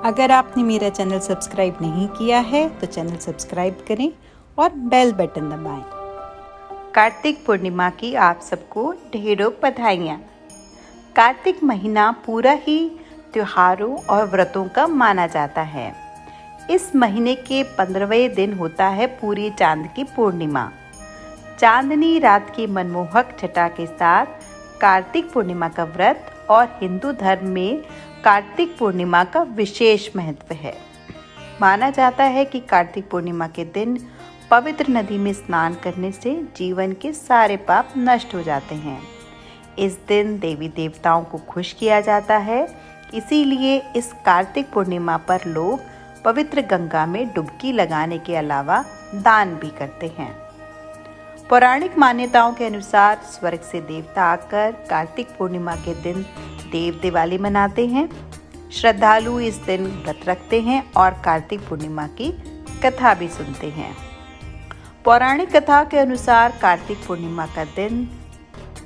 अगर आपने मेरा चैनल सब्सक्राइब नहीं किया है तो चैनल सब्सक्राइब करें और बेल बटन दबाएं। कार्तिक पूर्णिमा की आप सबको ढेरों बधाइयाँ। कार्तिक महीना पूरा ही त्योहारों और व्रतों का माना जाता है। इस महीने के 15वें दिन होता है पूरी चांद की पूर्णिमा। चांदनी रात की मनमोहक छटा के साथ कार्तिक पूर्णिमा का व्रत और हिंदू धर्म में कार्तिक पूर्णिमा का विशेष महत्व है। माना जाता है कि कार्तिक पूर्णिमा के दिन पवित्र नदी में स्नान करने से जीवन के सारे पाप नष्ट हो जाते हैं। इस दिन देवी देवताओं को खुश किया जाता है, इसीलिए इस कार्तिक पूर्णिमा पर लोग पवित्र गंगा में डुबकी लगाने के अलावा दान भी करते हैं। पौराणिक मान्यताओं के अनुसार स्वर्ग से देवता आकर कार्तिक पूर्णिमा के दिन देव दिवाली मनाते हैं। श्रद्धालु इस दिन व्रत रखते हैं और कार्तिक पूर्णिमा की कथा भी सुनते हैं। पौराणिक कथा के अनुसार कार्तिक पूर्णिमा का दिन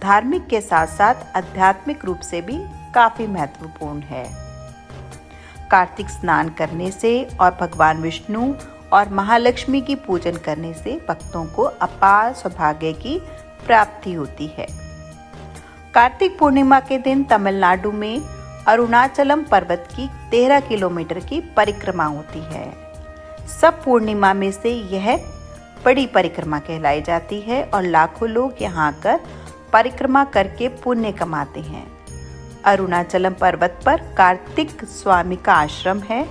धार्मिक के साथ साथ आध्यात्मिक रूप से भी काफी महत्वपूर्ण है। कार्तिक स्नान करने से और भगवान विष्णु और महालक्ष्मी की पूजन करने से भक्तों को अपार सौभाग्य की प्राप्ति होती है। कार्तिक पूर्णिमा के दिन तमिलनाडु में अरुणाचलम पर्वत की 13 किलोमीटर की परिक्रमा होती है। सब पूर्णिमा में से यह बड़ी परिक्रमा कहलाई जाती है और लाखों लोग यहाँ आकर परिक्रमा करके पुण्य कमाते हैं। अरुणाचलम पर्वत पर कार्तिक स्वामी का आश्रम है।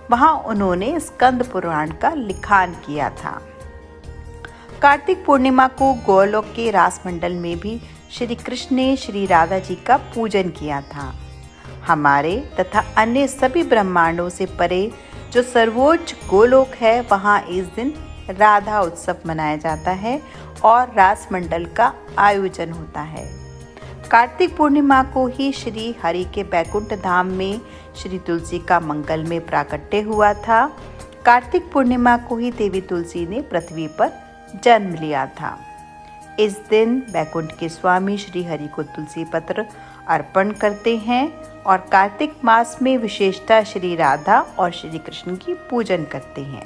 वहाँ उन्होंने स्कंद पुराण का लिखान किया था। कार्तिक पूर्णिमा को गोलोक के रास मंडल में भी श्री कृष्ण ने श्री राधा जी का पूजन किया था। हमारे तथा अन्य सभी ब्रह्मांडों से परे जो सर्वोच्च गोलोक है, वहाँ इस दिन राधा उत्सव मनाया जाता है और रास मंडल का आयोजन होता है। कार्तिक पूर्णिमा को ही श्री हरि के बैकुंठ धाम में श्री तुलसी का मंगल में प्राकट्य हुआ था। कार्तिक पूर्णिमा को ही देवी तुलसी ने पृथ्वी पर जन्म लिया था। इस दिन बैकुंठ के स्वामी श्री हरि को तुलसी पत्र अर्पण करते हैं और कार्तिक मास में विशेषतः श्री राधा और श्री कृष्ण की पूजन करते हैं।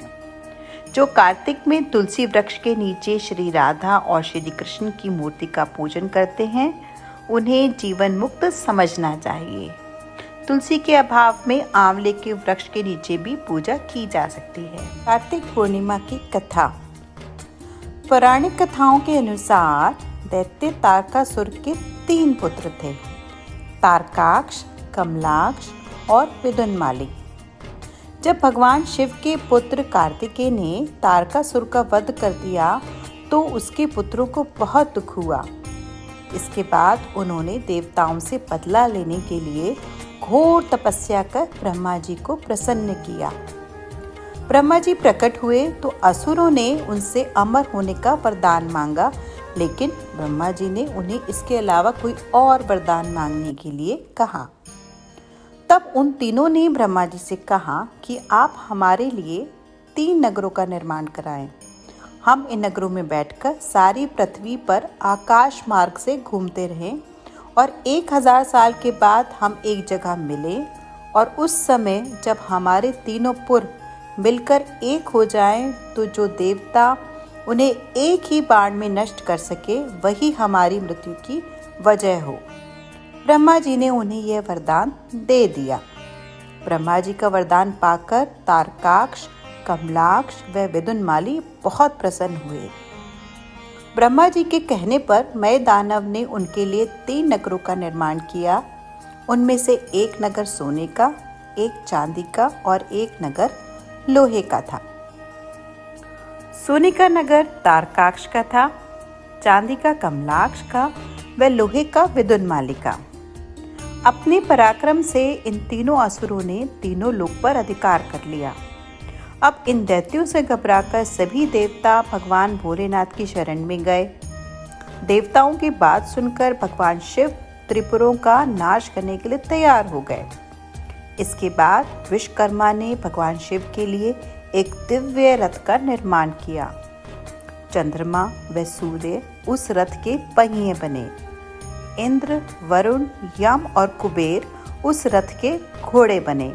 जो कार्तिक में तुलसी वृक्ष के नीचे श्री राधा और श्री कृष्ण की मूर्ति का पूजन करते हैं, उन्हें जीवन मुक्त समझना चाहिए। तुलसी के अभाव में आंवले के वृक्ष के नीचे भी पूजा की जा सकती है। कार्तिक पूर्णिमा की कथा। पौराणिक कथाओं के अनुसार दैत्य तारकासुर के 3 पुत्र थे, तारकाक्ष, कमलाक्ष और विदुन्माली। जब भगवान शिव के पुत्र कार्तिकेय ने तारकासुर का वध कर दिया तो उसके पुत्रों को बहुत दुख हुआ। इसके बाद उन्होंने देवताओं से बदला लेने के लिए घोर तपस्या कर ब्रह्मा जी को प्रसन्न किया। ब्रह्मा जी प्रकट हुए तो असुरों ने उनसे अमर होने का वरदान मांगा, लेकिन ब्रह्मा जी ने उन्हें इसके अलावा कोई और वरदान मांगने के लिए कहा। तब उन तीनों ने ब्रह्मा जी से कहा कि आप हमारे लिए 3 नगरों का निर्माण कराएं। हम इन नगरों में बैठकर सारी पृथ्वी पर आकाश मार्ग से घूमते रहें और 1000 साल के बाद हम एक जगह मिलें और उस समय जब हमारे तीनों पुर मिलकर एक हो जाएं तो जो देवता उन्हें एक ही बाण में नष्ट कर सके वही हमारी मृत्यु की वजह हो। ब्रह्मा जी ने उन्हें यह वरदान दे दिया। ब्रह्मा जी का वरदान पाकर तारकाक्ष, कमलाक्ष व विदुन्माली बहुत प्रसन्न हुए। ब्रह्मा जी के कहने पर मय दानव ने उनके लिए 3 नगरों का निर्माण किया। उनमें से एक नगर सोने का, एक चांदी का और एक नगर लोहे का था। सोने का नगर तारकाक्ष का था, चांदी का कमलाक्ष का व लोहे का विदुन्माली का। अपने पराक्रम से इन तीनों असुरों ने तीनों लोक पर अधिकार कर लिया। अब इन दैत्यों से घबराकर सभी देवता भगवान भोलेनाथ की शरण में गए। देवताओं की बात सुनकर भगवान शिव त्रिपुरों का नाश करने के लिए तैयार हो गए। इसके बाद विश्वकर्मा ने भगवान शिव के लिए एक दिव्य रथ का निर्माण किया। चंद्रमा व सूर्य उस रथ के पहिए बने। इंद्र, वरुण, यम और कुबेर उस रथ के घोड़े बने।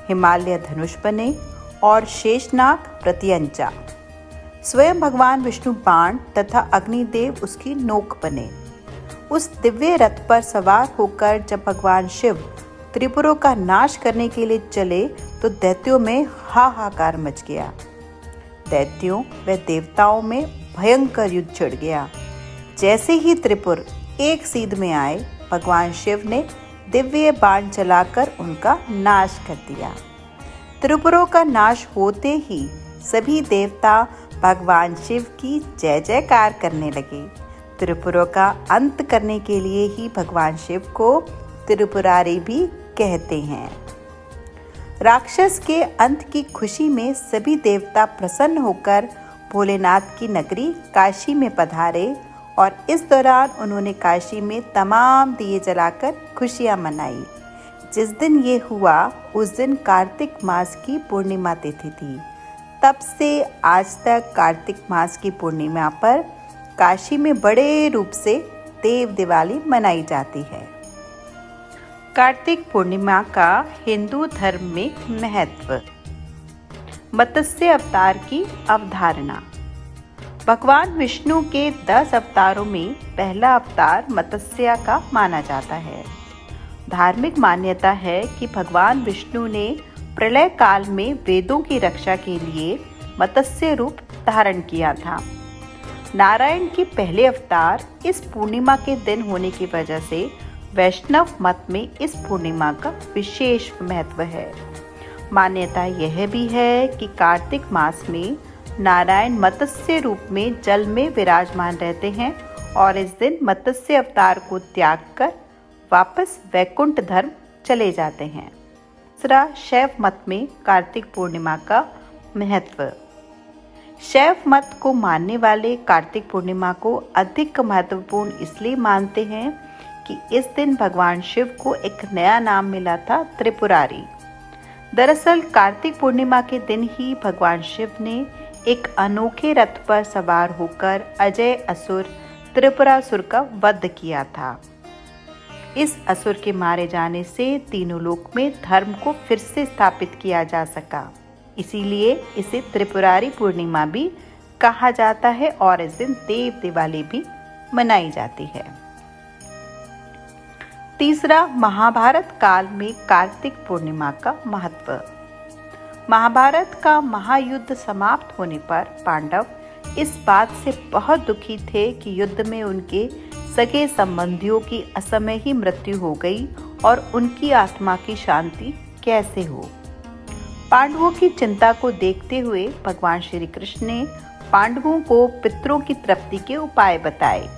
हिमालय धनुष बने और शेषनाग प्रत्यंचा। स्वयं भगवान विष्णु बाण तथा अग्निदेव उसकी नोक बने। उस दिव्य रथ पर सवार होकर जब भगवान शिव त्रिपुरों का नाश करने के लिए चले तो दैत्यों में हाहाकार मच गया। दैत्यों व देवताओं में भयंकर युद्ध छिड़ गया। जैसे ही त्रिपुर एक सीध में आए, भगवान शिव ने दिव्य बाण चलाकर उनका नाश कर दिया। त्रिपुरों का नाश होते ही सभी देवता भगवान शिव की जय जयकार करने लगे। त्रिपुरों का अंत करने के लिए ही भगवान शिव को त्रिपुरारी भी कहते हैं। राक्षस के अंत की खुशी में सभी देवता प्रसन्न होकर भोलेनाथ की नगरी काशी में पधारे और इस दौरान उन्होंने काशी में तमाम दिए जलाकर खुशियां मनाई। जिस दिन ये हुआ उस दिन कार्तिक मास की पूर्णिमा तिथि थी। तब से आज तक कार्तिक मास की पूर्णिमा पर काशी में बड़े रूप से देव दिवाली मनाई जाती है। कार्तिक पूर्णिमा का हिंदू धर्म में महत्व। मत्स्य अवतार की अवधारणा। भगवान विष्णु के 10 अवतारों में पहला अवतार मत्स्य का माना जाता है। धार्मिक मान्यता है कि भगवान विष्णु ने प्रलय काल में वेदों की रक्षा के लिए मत्स्य रूप धारण किया था। नारायण के पहले अवतार इस पूर्णिमा के दिन होने की वजह से वैष्णव मत में इस पूर्णिमा का विशेष महत्व है। मान्यता यह भी है कि कार्तिक मास में नारायण मत्स्य रूप में जल में विराजमान रहते हैं और इस दिन मत्स्य अवतार को त्याग कर वापस वैकुंठ धर्म चले जाते हैं। दूसरा, शैव मत में कार्तिक पूर्णिमा का महत्व। शैव मत को मानने वाले कार्तिक पूर्णिमा को अधिक महत्वपूर्ण इसलिए मानते हैं कि इस दिन भगवान शिव को एक नया नाम मिला था, त्रिपुरारी। दरअसल कार्तिक पूर्णिमा के दिन ही भगवान शिव ने एक अनोखे रथ पर सवार होकर अजय असुर त्रिपुरासुर का वध किया था। इस असुर के मारे जाने से तीनों लोक में धर्म को फिर से स्थापित किया जा सका। इसीलिए इसे त्रिपुरारी पूर्णिमा भी कहा जाता है और इस दिन देव दिवाली भी मनाई जाती है। तीसरा, महाभारत काल में कार्तिक पूर्णिमा का महत्व। महाभारत का महायुद्ध समाप्त होने पर पांडव इस बात से बहुत दुखी थे कि युद्ध में उनके सगे संबंधियों की असमय ही मृत्यु हो गई और उनकी आत्मा की शांति कैसे हो। पांडवों की चिंता को देखते हुए भगवान श्री कृष्ण ने पांडवों को पितरों की तृप्ति के उपाय बताए।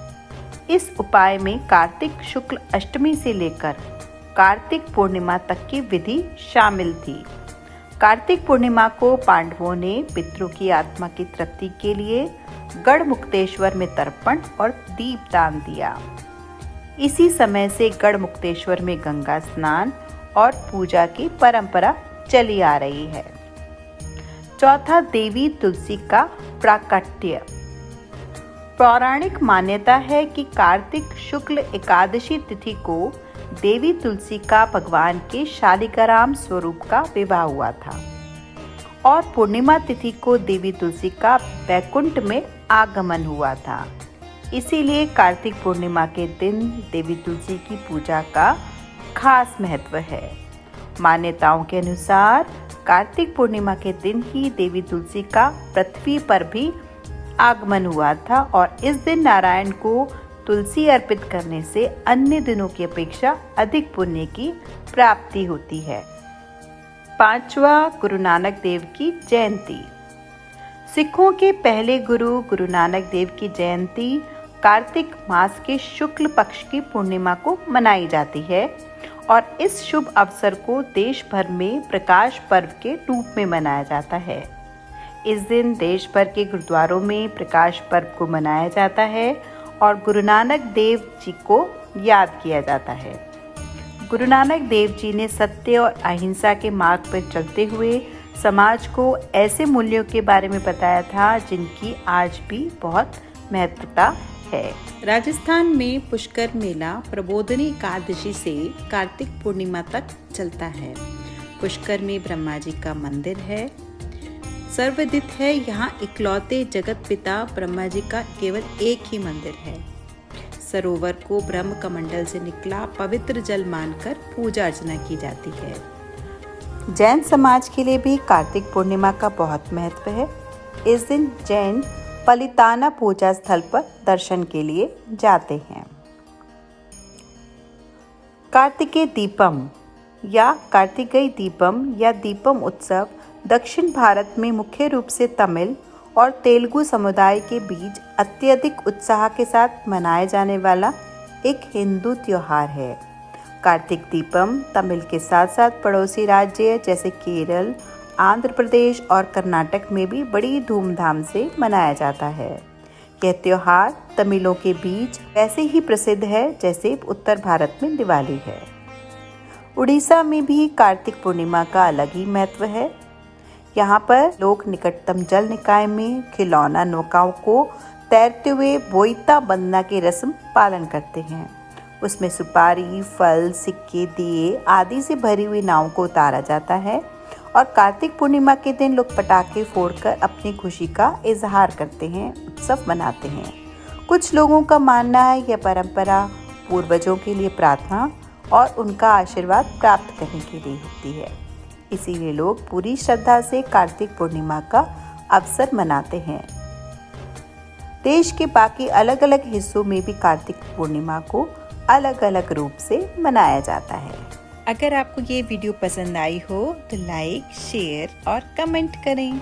इस उपाय में कार्तिक शुक्ल अष्टमी से लेकर कार्तिक पूर्णिमा तक की विधि शामिल थी। कार्तिक पूर्णिमा को पांडवों ने पितरों की आत्मा की तृप्ति के लिए गढ़मुक्तेश्वर में तर्पण और दीपदान दिया। इसी समय से गढ़मुक्तेश्वर में गंगा स्नान और पूजा की परंपरा चली आ रही है। चौथा, देवी तुलसी का प्राकट्य। पौराणिक मान्यता है कि कार्तिक शुक्ल एकादशी तिथि को देवी तुलसी का भगवान के शालिग्राम स्वरूप का विवाह हुआ था और पूर्णिमा तिथि को देवी तुलसी का वैकुंठ में आगमन हुआ था। इसीलिए कार्तिक पूर्णिमा के दिन देवी तुलसी की पूजा का खास महत्व है। मान्यताओं के अनुसार कार्तिक पूर्णिमा के दिन ही देवी तुलसी का पृथ्वी पर भी आगमन हुआ था और इस दिन नारायण को तुलसी अर्पित करने से अन्य दिनों की अपेक्षा अधिक पुण्य की प्राप्ति होती है। पांचवा, गुरु नानक देव की जयंती। सिखों के पहले गुरु गुरु नानक देव की जयंती कार्तिक मास के शुक्ल पक्ष की पूर्णिमा को मनाई जाती है और इस शुभ अवसर को देश भर में प्रकाश पर्व के रूप में मनाया जाता है। इस दिन देश भर के गुरुद्वारों में प्रकाश पर्व को मनाया जाता है और गुरु नानक देव जी को याद किया जाता है। गुरु नानक देव जी ने सत्य और अहिंसा के मार्ग पर चलते हुए समाज को ऐसे मूल्यों के बारे में बताया था जिनकी आज भी बहुत महत्वता है। राजस्थान में पुष्कर मेला प्रबोधनी एकादशी से कार्तिक पूर्णिमा तक चलता है। पुष्कर में ब्रह्मा जी का मंदिर है। सर्वविदित है यहाँ इकलौते जगत पिता ब्रह्मा जी का केवल एक ही मंदिर है। सरोवर को ब्रह्म कमंडल से निकला पवित्र जल मानकर पूजा अर्चना की जाती है। जैन समाज के लिए भी कार्तिक पूर्णिमा का बहुत महत्व है। इस दिन जैन पलिताना पूजा स्थल पर दर्शन के लिए जाते हैं। कार्तिकेय दीपम या कार्तिकेय दीपम या दीपम उत्सव दक्षिण भारत में मुख्य रूप से तमिल और तेलुगु समुदाय के बीच अत्यधिक उत्साह के साथ मनाया जाने वाला एक हिंदू त्योहार है। कार्तिक दीपम तमिल के साथ साथ पड़ोसी राज्य जैसे केरल, आंध्र प्रदेश और कर्नाटक में भी बड़ी धूमधाम से मनाया जाता है। यह त्योहार तमिलों के बीच वैसे ही प्रसिद्ध है जैसे उत्तर भारत में दिवाली है। उड़ीसा में भी कार्तिक पूर्णिमा का अलग ही महत्व है। यहाँ पर लोग निकटतम जल निकाय में खिलौना नौकाओं को तैरते हुए बोईता बंदना की रस्म पालन करते हैं। उसमें सुपारी, फल, सिक्के, दिए आदि से भरी हुई नाव को उतारा जाता है और कार्तिक पूर्णिमा के दिन लोग पटाखे फोड़कर अपनी खुशी का इजहार करते हैं, उत्सव मनाते हैं। कुछ लोगों का मानना है यह परंपरा पूर्वजों के लिए प्रार्थना और उनका आशीर्वाद प्राप्त करने के लिए होती है। इसीलिए लोग पूरी श्रद्धा से कार्तिक पूर्णिमा का अवसर मनाते हैं। देश के बाकी अलग अलग हिस्सों में भी कार्तिक पूर्णिमा को अलग अलग रूप से मनाया जाता है। अगर आपको ये वीडियो पसंद आई हो तो लाइक, शेयर और कमेंट करें।